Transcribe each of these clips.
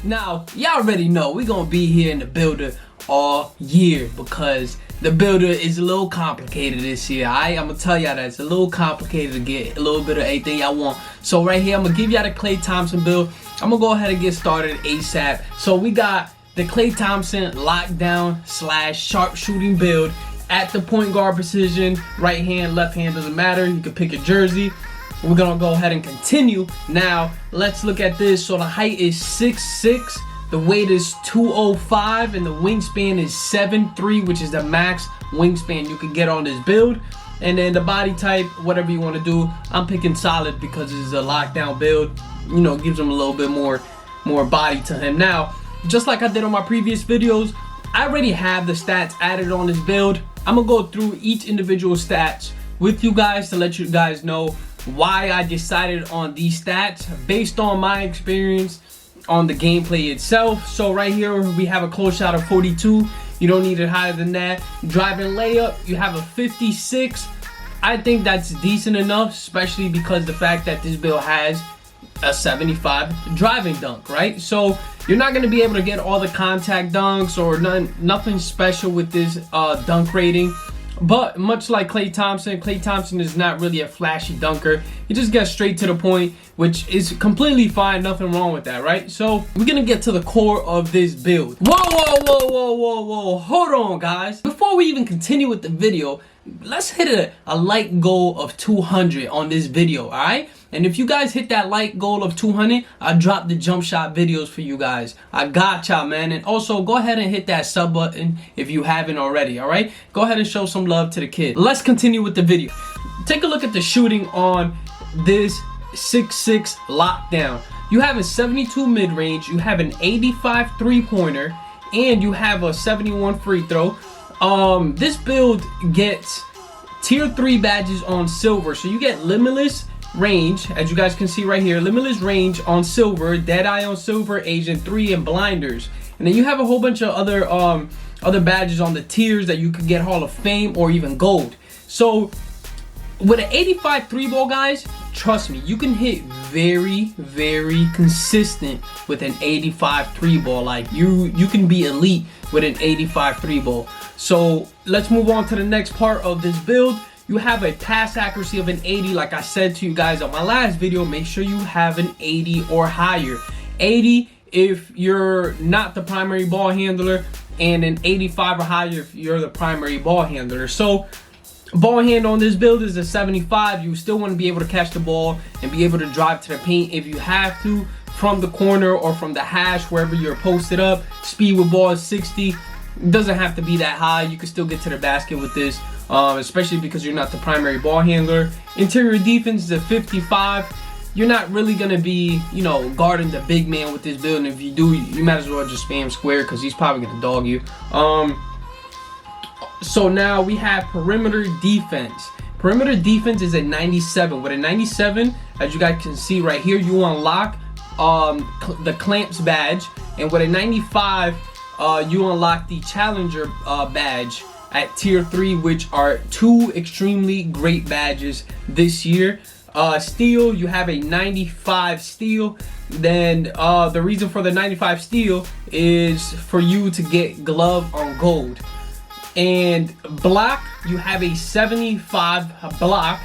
Now, y'all already know we're gonna be here in the builder all year because the builder is a little complicated this year. I'm gonna tell y'all that it's a little complicated to get a little bit of everything y'all want. So right here, I'm gonna give y'all the Klay Thompson build. I'm gonna go ahead and get started ASAP. So we got the Klay Thompson lockdown / sharpshooting build at the point guard position. Right hand, left hand, doesn't matter. You can pick a jersey. We're gonna go ahead and continue. Now, let's look at this. So the height is 6'6", the weight is 205, and the wingspan is 7'3", which is the max wingspan you can get on this build. And then the body type, whatever you want to do. I'm picking solid because it's a lockdown build. You know, gives him a little bit more body to him. Now, just like I did on my previous videos, I already have the stats added on this build. I'm gonna go through each individual stats with you guys to let you guys know why I decided on these stats based on my experience on the gameplay itself. So right here we have a close shot of 42. You don't need it higher than that. Driving layup, you have a 56. I think that's decent enough, especially because the fact that this build has a 75 driving dunk, right? So you're not going to be able to get all the contact dunks or nothing special with this dunk rating. But much like Klay Thompson is not really a flashy dunker. He just gets straight to the point, which is completely fine. Nothing wrong with that, right? So we're gonna get to the core of this build. Whoa. Hold on, guys. Before we even continue with the video, let's hit a like goal of 200 on this video, all right? And if you guys hit that like goal of 200, I'll drop the jump shot videos for you guys. I got y'all, man. And also, go ahead and hit that sub button if you haven't already, all right? Go ahead and show some love to the kid. Let's continue with the video. Take a look at the shooting on this 6'6" lockdown. You have a 72 mid-range, you have an 85 three-pointer, and you have a 71 free throw. This build gets tier 3 badges on silver, so you get limitless range, as you guys can see right here, limitless range on silver, Deadeye on silver, Agent 3, and blinders. And then you have a whole bunch of other badges on the tiers that you could get Hall of Fame or even gold. So with an 85 3 ball, guys, trust me, you can hit very consistent with an 85 3 ball. Like you can be elite with an 85 3 ball. So let's move on to the next part of this build. You have a pass accuracy of an 80. Like I said to you guys on my last video, make sure you have an 80 or higher. 80 if you're not the primary ball handler, and an 85 or higher if you're the primary ball handler. So ball hand on this build is a 75. You still want to be able to catch the ball and be able to drive to the paint if you have to, from the corner or from the hash, wherever you're posted up. Speed with ball is 60. It doesn't have to be that high. You can still get to the basket with this, especially because you're not the primary ball handler. Interior defense is a 55. You're not really going to be, you know, guarding the big man with this build. And if you do, you might as well just spam square because he's probably going to dog you. So now we have perimeter defense. Perimeter defense is a 97. With a 97, as you guys can see right here, you unlock the clamps badge. And with a 95, you unlock the challenger badge at tier 3, which are 2 extremely great badges this year. Steel, you have a 95 steel. Then the reason for the 95 steel is for you to get glove on gold. And block, you have a 75 block.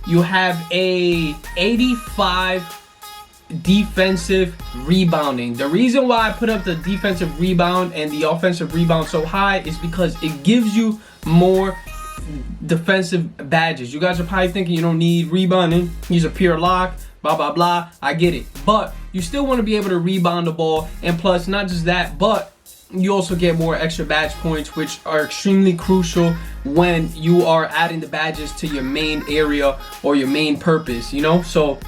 You have a 85 defensive rebounding. The reason why I put up the defensive rebound and the offensive rebound so high is because it gives you more defensive badges. You guys are probably thinking you don't need rebounding, use a pure lock, blah blah blah. I get it, but you still want to be able to rebound the ball. And plus, not just that, but you also get more extra badge points, which are extremely crucial when you are adding the badges to your main area or your main purpose, you know. So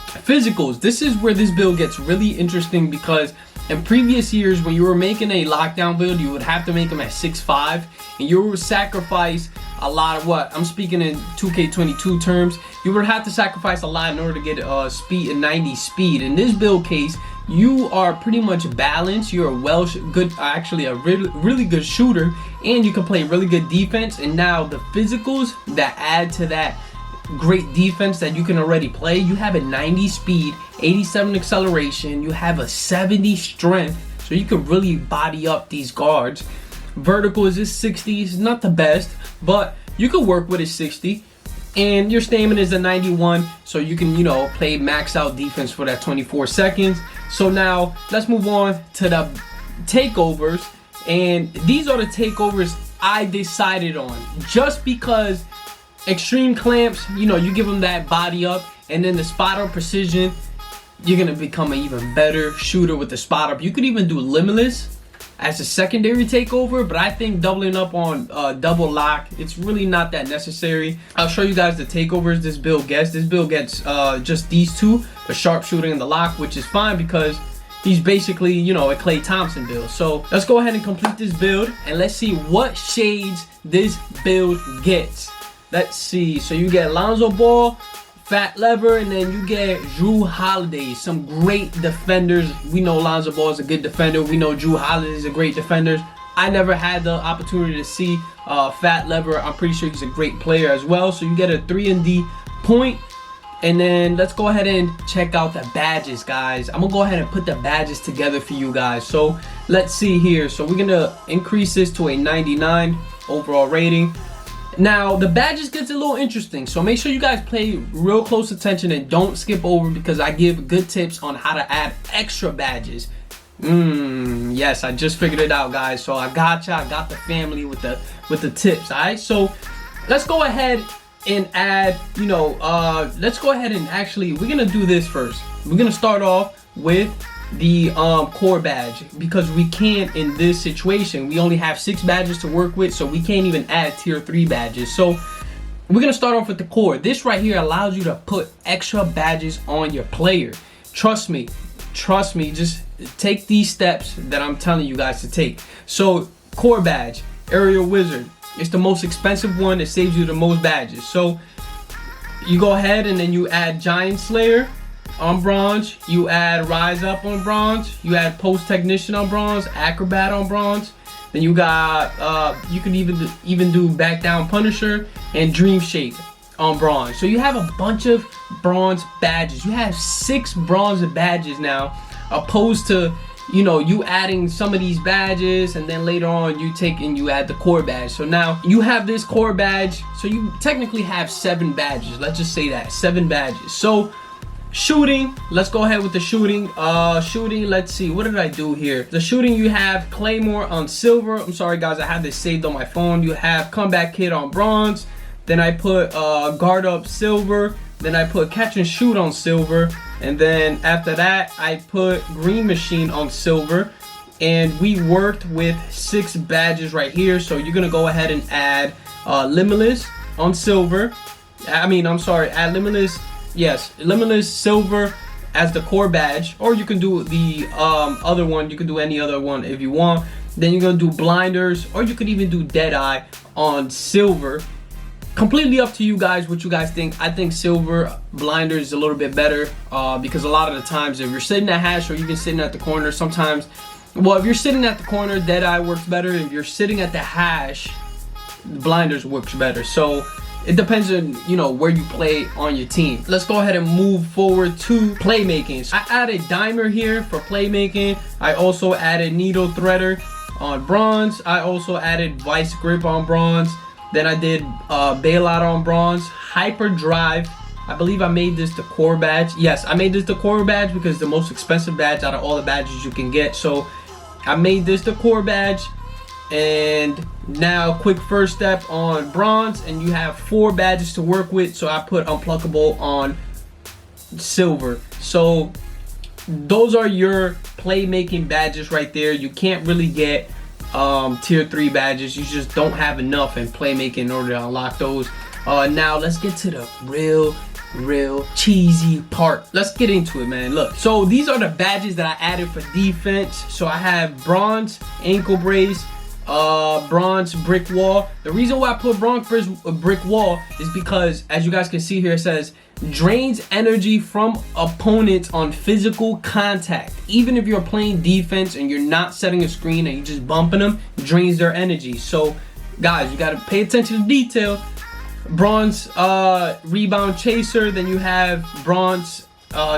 physicals, this is where this build gets really interesting, because in previous years when you were making a lockdown build, you would have to make them at 6'5", and you would sacrifice a lot of what I'm speaking in 2K22 terms. You would have to sacrifice a lot in order to get speed and 90 speed. In this build case, you are pretty much balanced. You're a really good shooter, and you can play really good defense. And now the physicals that add to that great defense that you can already play. You have a 90 speed, 87 acceleration, you have a 70 strength, so you can really body up these guards. Vertical is 60, it's not the best, but you can work with a 60. And your stamina is a 91, so you can, you know, play max out defense for that 24 seconds. So now let's move on to the takeovers. And these are the takeovers I decided on, just because extreme clamps, you know, you give them that body up, and then the spot up precision, you're gonna become an even better shooter with the spot up. You could even do limitless as a secondary takeover, but I think doubling up on double lock, it's really not that necessary. I'll show you guys the takeovers this build gets. This build gets just these two, the sharpshooter and the lock, which is fine because he's basically, you know, a Klay Thompson build. So let's go ahead and complete this build, and let's see what shades this build gets. Let's see. So you get Lonzo Ball, Fat Lever, and then you get Jrue Holiday. Some great defenders. We know Lonzo Ball is a good defender. We know Jrue Holiday is a great defender. I never had the opportunity to see Fat Lever. I'm pretty sure he's a great player as well. So you get a 3-and-D point. And then let's go ahead and check out the badges, guys. I'm gonna go ahead and put the badges together for you guys. So let's see here. So we're gonna increase this to a 99 overall rating. Now the badges gets a little interesting, so make sure you guys pay real close attention and don't skip over, because I give good tips on how to add extra badges. Yes, I just figured it out, guys. So I got ya, I got the family with the tips. All right, so let's go ahead and add, you know, let's go ahead and actually, we're gonna do this first. We're gonna start off with the core badge, because we can't, in this situation, we only have 6 badges to work with, so we can't even add tier 3 badges. So we're gonna start off with the core. This right here allows you to put extra badges on your player. Trust me, just take these steps that I'm telling you guys to take. So core badge, aerial wizard, it's the most expensive one. It saves you the most badges. So you go ahead and then you add Giant Slayer on bronze, you add Rise Up on bronze, you add Post Technician on bronze, Acrobat on bronze, then you got you can even do Back Down Punisher and Dream Shake on bronze. So you have a bunch of bronze badges. You have 6 bronze badges now, opposed to, you know, you adding some of these badges and then later on you take and you add the core badge. So now you have this core badge, so you technically have 7 badges. Let's just say that 7 badges. So shooting, let's go ahead with the shooting. Shooting, let's see, what did I do here? The shooting, you have Claymore on silver. I'm sorry guys, I have this saved on my phone. You have Comeback Kid on bronze. Then I put Guard Up silver. Then I put Catch and Shoot on silver. And then after that, I put Green Machine on silver. And we worked with 6 badges right here. So you're gonna go ahead and add Limitless on silver. Add Limitless. Yes, Limitless silver as the core badge, or you can do the other one. You can do any other one if you want. Then you're gonna do Blinders, or you could even do Deadeye on silver. Completely up to you guys what you guys think. I think silver Blinders is a little bit better because a lot of the times if you're sitting at hash or even sitting at the corner, sometimes, well, if you're sitting at the corner, Deadeye works better. If you're sitting at the hash, Blinders works better. So it depends on, you know, where you play on your team. Let's go ahead and move forward to playmaking. So I added Dimer here for playmaking. I also added Needle Threader on bronze. I also added Vice Grip on bronze. Then I did Bailout on bronze. Hyper Drive, I believe I made this the core badge. Yes, I made this the core badge because it's the most expensive badge out of all the badges you can get. So I made this the core badge. And now quick first step on bronze, and you have 4 badges to work with. So I put Unpluckable on silver. So those are your playmaking badges right there. You can't really get tier 3 badges. You just don't have enough in playmaking in order to unlock those. Now let's get to the real cheesy part. Let's get into it, man. Look, so these are the badges that I added for defense. So I have bronze ankle brace, bronze brick wall. The reason why I put bronze brick wall is because, as you guys can see here, it says drains energy from opponents on physical contact. Even if you're playing defense and you're not setting a screen and you're just bumping them, drains their energy. So guys, you got to pay attention to detail. bronze rebound chaser, then you have bronze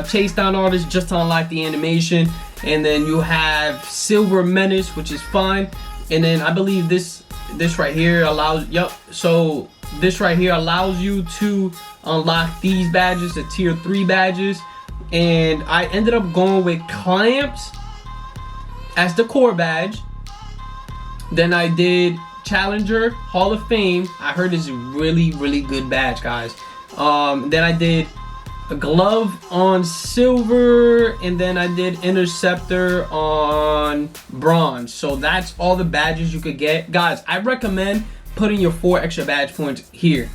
chase down artist just to unlock the animation, and then you have silver menace, which is fine. And then I believe this right here allows, so this right here allows you to unlock these badges, the tier 3 badges. And I ended up going with clamps as the core badge. Then I did Challenger Hall of Fame. I heard it's a really good badge, guys. Then I did a glove on silver, and then I did interceptor on bronze. So that's all the badges you could get, guys. I recommend putting your 4 extra badge points here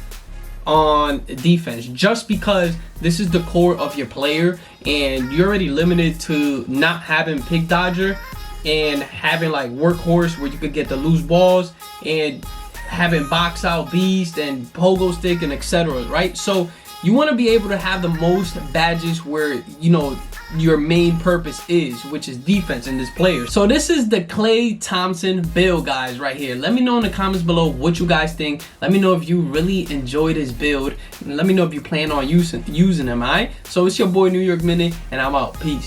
on defense, just because this is the core of your player, and you're already limited to not having pick dodger and having like workhorse where you could get the loose balls, and having box out beast and pogo stick and etc., right? So you want to be able to have the most badges where, you know, your main purpose is, which is defense in this player. So this is the Klay Thompson build, guys, right here. Let me know in the comments below what you guys think. Let me know if you really enjoyed this build, and let me know if you plan on using them. Alright, so it's your boy New York Minute, and I'm out. Peace.